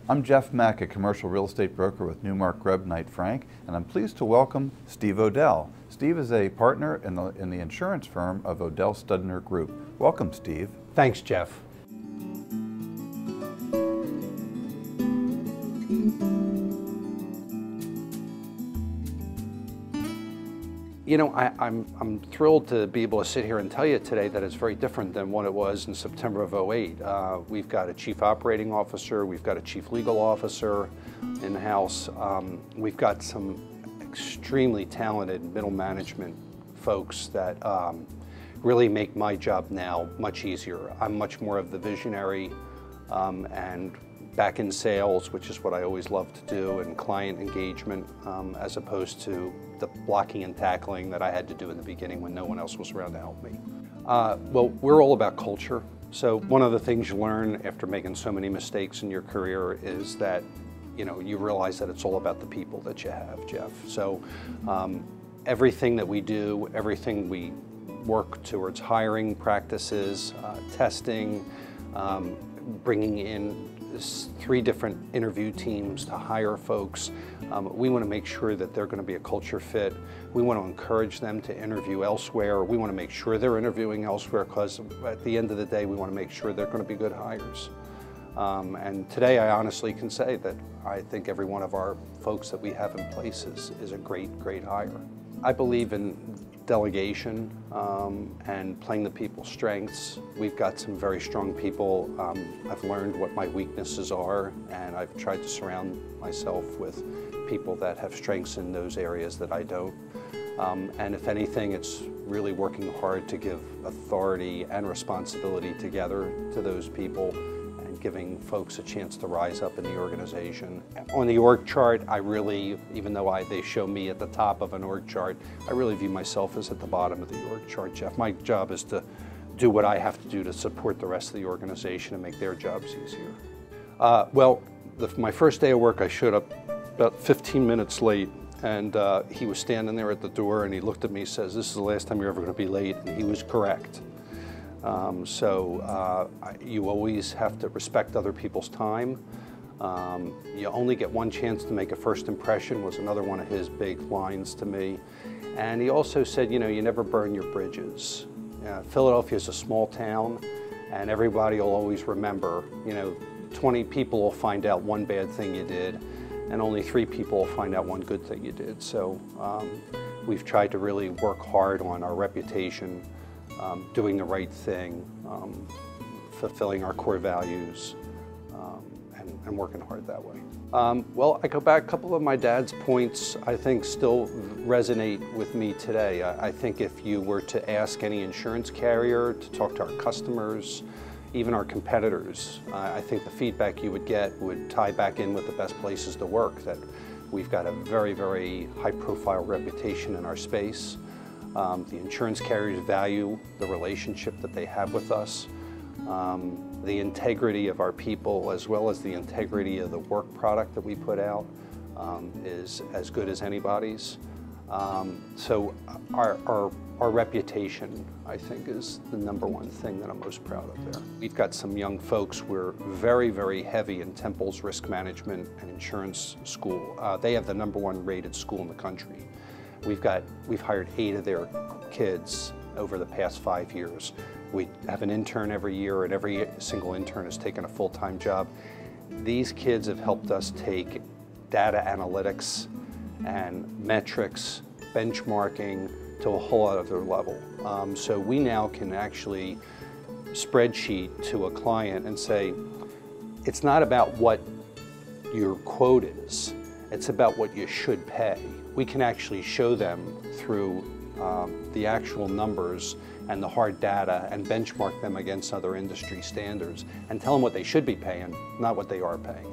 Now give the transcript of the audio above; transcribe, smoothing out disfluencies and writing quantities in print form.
I'm Jeff Mack, a commercial real estate broker with Newmark Grubb Knight Frank, and I'm pleased to welcome Steve Odell. Steve is a partner in the insurance firm of Odell Studner Group. Welcome, Steve. Thanks, Jeff. You know, I'm thrilled to be able to sit here and tell you today that it's very different than what it was in September of '08. We've got a chief operating officer, we've got a chief legal officer in-house. We've got some extremely talented middle management folks that really make my job now much easier. I'm much more of the visionary and back in sales, which is what I always love to do, and client engagement, as opposed to the blocking and tackling that I had to do in the beginning when no one else was around to help me. Well, we're all about culture. So one of the things you learn after making so many mistakes in your career is that, you know, you realize that it's all about the people that you have, Jeff. So everything that we do, everything we work towards hiring practices, testing, bringing in 3 different interview teams to hire folks. We want to make sure that they're going to be a culture fit. We want to encourage them to interview elsewhere. We want to make sure they're interviewing elsewhere, because at the end of the day, we want to make sure they're going to be good hires. And today I honestly can say that I think every one of our folks that we have in place is a great hire. I believe in delegation and playing the people's strengths. We've got some very strong people. I've learned what my weaknesses are, and I've tried to surround myself with people that have strengths in those areas that I don't. And if anything, it's really working hard to give authority and responsibility together to those people, giving folks a chance to rise up in the organization. On the org chart, I really, even though they show me at the top of an org chart, I really view myself as at the bottom of the org chart, Jeff. My job is to do what I have to do to support the rest of the organization and make their jobs easier. Well, my first day of work, I showed up about 15 minutes late, and he was standing there at the door, and he looked at me and says, "This is the last time you're ever going to be late," and he was correct. You always have to respect other people's time. You only get one chance to make a first impression was another one of his big lines to me. And he also said, you know, you never burn your bridges. Philadelphia is a small town, and everybody will always remember, you know, 20 people will find out one bad thing you did, and only 3 people will find out one good thing you did. So we've tried to really work hard on our reputation, doing the right thing, fulfilling our core values, and working hard that way. Well, I go back, a couple of my dad's points I think still resonate with me today. I think if you were to ask any insurance carrier to talk to our customers, even our competitors, I think the feedback you would get would tie back in with the best places to work, that we've got a very high-profile reputation in our space. The insurance carriers value the relationship that they have with us. The integrity of our people, as well as the integrity of the work product that we put out, is as good as anybody's. So our reputation, I think, is the #1 thing that I'm most proud of there. We've got some young folks. We're very heavy in Temple's risk management and insurance school. They have the #1 rated school in the country. We've hired 8 of their kids over the past 5 years. We have an intern every year, and every single intern has taken a full-time job. These kids have helped us take data analytics and metrics, benchmarking to a whole other level. So we now can actually spreadsheet to a client and say, it's not about what your quote is, it's about what you should pay. We can actually show them through the actual numbers and the hard data and benchmark them against other industry standards and tell them what they should be paying, not what they are paying.